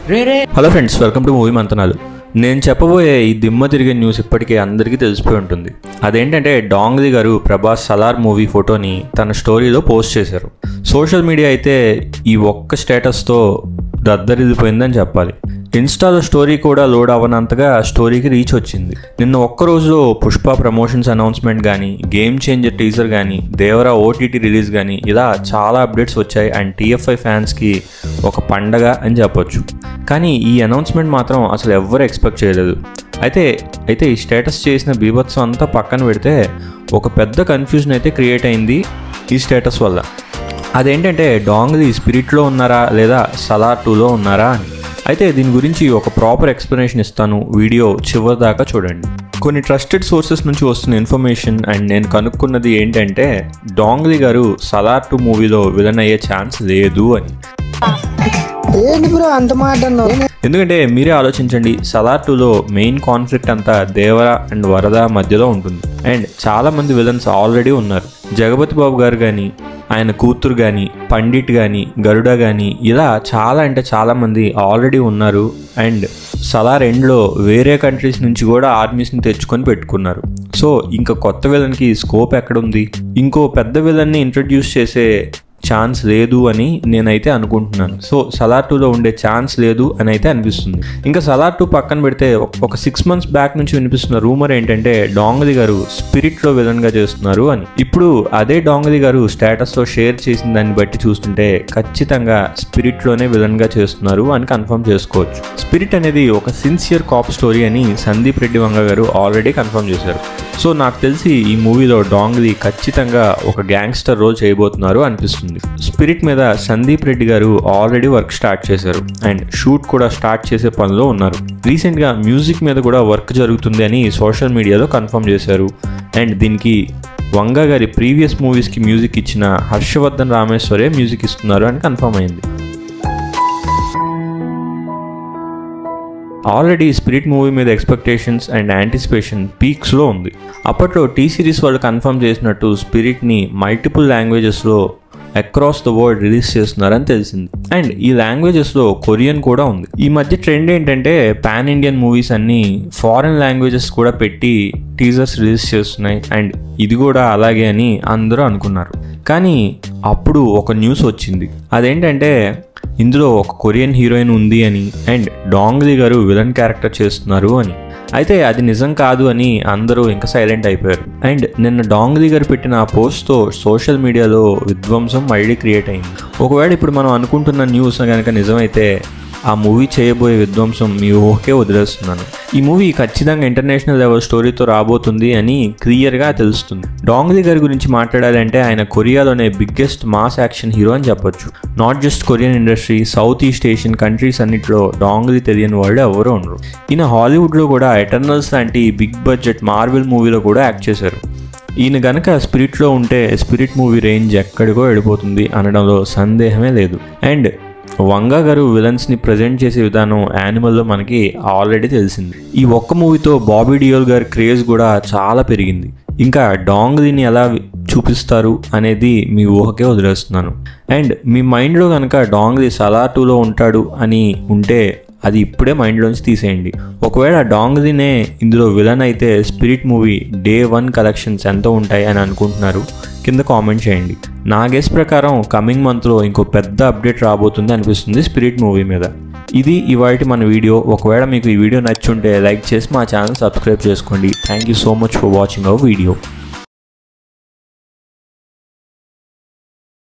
Hello friends, welcome to movie మంతనాలు. నేను చెప్పబోయే ఈ దిమ్మ తిరిగే న్యూస్ ఇప్పటికే అందరికీ తెలిసిపోయి ఉంటుంది. అదేంటంటే డాంగ్లీ గారు ప్రభాస్ సలార్ మూవీ ఫోటోని తన స్టోరీలో పోస్ట్ చేశారు. సోషల్ మీడియా అయితే ఈ ఒక్క స్టేటస్తో దద్దరిల్లిపోయిందని చెప్పాలి. ఇన్స్టాలో స్టోరీ కూడా లోడ్ అవ్వనంతగా స్టోరీకి రీచ్ వచ్చింది. నిన్న ఒక్కరోజులో పుష్ప ప్రమోషన్స్ అనౌన్స్మెంట్ కానీ, గేమ్ చేంజర్ టీజర్ కానీ, దేవరా ఓటీటీ రిలీజ్ కానీ ఇలా చాలా అప్డేట్స్ వచ్చాయి. అండ్ TFI ఫ్యాన్స్కి ఒక పండగ అని చెప్పొచ్చు. కానీ ఈ అనౌన్స్మెంట్ మాత్రం అసలు ఎవ్వరు ఎక్స్పెక్ట్ చేయలేదు. అయితే ఈ స్టేటస్ చేసిన బీభత్సం అంతా పక్కన పెడితే ఒక పెద్ద కన్ఫ్యూజన్ అయితే క్రియేట్ అయింది ఈ స్టేటస్ వల్ల. అదేంటంటే డాంగ్లీ స్పిరిట్లో ఉన్నారా లేదా సలార్ 2లో ఉన్నారా అని. అయితే దీని గురించి ఒక ప్రాపర్ ఎక్స్ప్లెనేషన్ ఇస్తాను, వీడియో చివరి దాకా చూడండి. కొన్ని ట్రస్టెడ్ సోర్సెస్ నుంచి వస్తున్న ఇన్ఫర్మేషన్ అండ్ నేను కనుక్కున్నది ఏంటంటే డాంగ్లీ గారు సలార్ 2 మూవీలో విలన్ అయ్యే ఛాన్స్ లేదు అని. ఎందుకంటే మీరే ఆలోచించండి, సలార్ 2లో మెయిన్ కాన్ఫ్లిక్ట్ అంతా దేవరా అండ్ వరద మధ్యలో ఉంటుంది. అండ్ చాలా మంది విలన్స్ ఆల్రెడీ ఉన్నారు. జగపతి బాబు గారు కానీ, ఆయన కూతురు కానీ, పండిట్ కానీ, గరుడ కానీ ఇలా చాలా మంది ఆల్రెడీ ఉన్నారు. అండ్ సలార్ ఎండ్లో వేరే కంట్రీస్ నుంచి కూడా ఆర్మీస్ని తెచ్చుకొని పెట్టుకున్నారు. సో ఇంకా కొత్త విలన్కి స్కోప్ ఎక్కడుంది? ఇంకో పెద్ద విలన్ని ఇంట్రడ్యూస్ చేసే ఛాన్స్ లేదు అని నేనైతే అనుకుంటున్నాను. సో సలార్ 2లో ఉండే ఛాన్స్ లేదు అని అయితే అనిపిస్తుంది. ఇంకా సలార్ 2 పక్కన పెడితే ఒక 6 months బ్యాక్ నుంచి వినిపిస్తున్న రూమర్ ఏంటంటే డాంగ్లీ గారు స్పిరిట్లో విలన్గా చేస్తున్నారు అని. ఇప్పుడు అదే డాంగ్లీ గారు స్టేటస్లో షేర్ చేసిన దాన్ని బట్టి చూస్తుంటే ఖచ్చితంగా స్పిరిట్లోనే విలన్గా చేస్తున్నారు అని కన్ఫర్మ్ చేసుకోవచ్చు. స్పిరిట్ అనేది ఒక సిన్సియర్ కాప్ స్టోరీ అని సందీప్ రెడ్డి వంగ గారు ఆల్రెడీ కన్ఫర్మ్ చేశారు. సో నాకు తెలిసి ఈ మూవీలో డాంగ్లీ ఖచ్చితంగా ఒక గ్యాంగ్స్టర్ రోల్ చేయబోతున్నారు అనిపిస్తుంది. స్పిరిట్ మీద సందీప్ రెడ్డి గారు ఆల్రెడీ వర్క్ స్టార్ట్ చేశారు అండ్ షూట్ కూడా స్టార్ట్ చేసే పనిలో ఉన్నారు. రీసెంట్గా మ్యూజిక్ మీద కూడా వర్క్ జరుగుతుంది అని సోషల్ మీడియాలో కన్ఫర్మ్ చేశారు. అండ్ దీనికి వంగ గారి ప్రీవియస్ మూవీస్కి మ్యూజిక్ ఇచ్చిన హర్షవర్ధన్ రామేశ్వరే మ్యూజిక్ ఇస్తున్నారు అని కన్ఫర్మ్ అయింది. ఆల్రెడీ స్పిరిట్ మూవీ మీద ఎక్స్పెక్టేషన్స్ అండ్ యాంటిసిపేషన్ పీక్స్లో ఉంది. అప్పట్లో T-Series వాళ్ళు కన్ఫర్మ్ చేసినట్టు స్పిరిట్ని మల్టిపుల్ లాంగ్వేజెస్లో అక్రాస్ ద వరల్డ్ రిలీజ్ చేస్తున్నారని తెలిసింది. అండ్ ఈ లాంగ్వేజెస్లో కొరియన్ కూడా ఉంది. ఈ మధ్య ట్రెండ్ ఏంటంటే పాన్ ఇండియన్ మూవీస్ అన్నీ ఫారెన్ లాంగ్వేజెస్ కూడా పెట్టి టీజర్స్ రిలీజ్ చేస్తున్నాయి. అండ్ ఇది కూడా అలాగే అని అందరూ అనుకున్నారు. కానీ అప్పుడు ఒక న్యూస్ వచ్చింది. అదేంటంటే ఇందులో ఒక కొరియన్ హీరోయిన్ ఉంది అని అండ్ డాంగ్లీ గారు విలన్ క్యారెక్టర్ చేస్తున్నారు అని. అయితే అది నిజం కాదు అని అందరూ ఇంకా సైలెంట్ అయిపోయారు. అండ్ నిన్న డాంగ్లీ గారు పెట్టిన ఆ పోస్ట్తో సోషల్ మీడియాలో విధ్వంసం మళ్ళీ క్రియేట్ అయింది. ఒకవేళ ఇప్పుడు మనం అనుకుంటున్న న్యూస్ కనుక నిజమైతే ఆ మూవీ చేయబోయే విధ్వంసం మీ ఊహకే వదిలేస్తున్నాను. ఈ మూవీ ఖచ్చితంగా ఇంటర్నేషనల్ లెవెల్ స్టోరీతో రాబోతుంది అని క్లియర్గా తెలుస్తుంది. డాంగ్లీ గారి గురించి మాట్లాడాలంటే ఆయన కొరియాలోనే బిగ్గెస్ట్ మాస్ యాక్షన్ హీరో అని చెప్పొచ్చు. Not just Korean industry, south east Asian countries అన్నింటిలో డాంగ్లీ తెలియని వాళ్ళు ఎవరూ ఉండరు. ఈయన హాలీవుడ్లో కూడా ఎటర్నల్స్ లాంటి బిగ్ బడ్జెట్ మార్వెల్ మూవీలో కూడా యాక్ట్ చేశారు. ఈయన గనక స్పిరిట్లో ఉంటే స్పిరిట్ మూవీ రేంజ్ ఎక్కడికో వెళ్ళిపోతుంది అనడంలో సందేహమే లేదు. అండ్ వంగ గారు విలన్స్ని ప్రజెంట్ చేసే విధానం యానిమల్లో మనకి ఆల్రెడీ తెలిసింది. ఈ ఒక్క మూవీతో బాబీ డియోల్ గారి క్రేజ్ కూడా చాలా పెరిగింది. ఇంకా డాంగ్లీని ఎలా చూపిస్తారు అనేది మీ ఊహకే వదిలేస్తున్నాను. అండ్ మీ మైండ్లో కనుక డాంగ్లీ సలార్ 2లో ఉంటాడు అని ఉంటే అది ఇప్పుడే మైండ్లోంచి తీసేయండి. ఒకవేళ డాంగ్లీనే ఇందులో విలన్ అయితే స్పిరిట్ మూవీ Day 1 కలెక్షన్స్ ఎంత ఉంటాయి అని అనుకుంటున్నారు? కింద కామెంట్ చేయండి. నా గెస్ ప్రకారం కమింగ్ మంత్లో ఇంకో పెద్ద అప్డేట్ రాబోతుంది అనిపిస్తుంది స్పిరిట్ మూవీ మీద. ఇది ఇవాల్టి మన వీడియో. ఒకవేళ మీకు ఈ వీడియో నచ్చుంటే లైక్ చేసి మా ఛానల్ సబ్స్క్రైబ్ చేసుకోండి. Thank you so much for watching our video.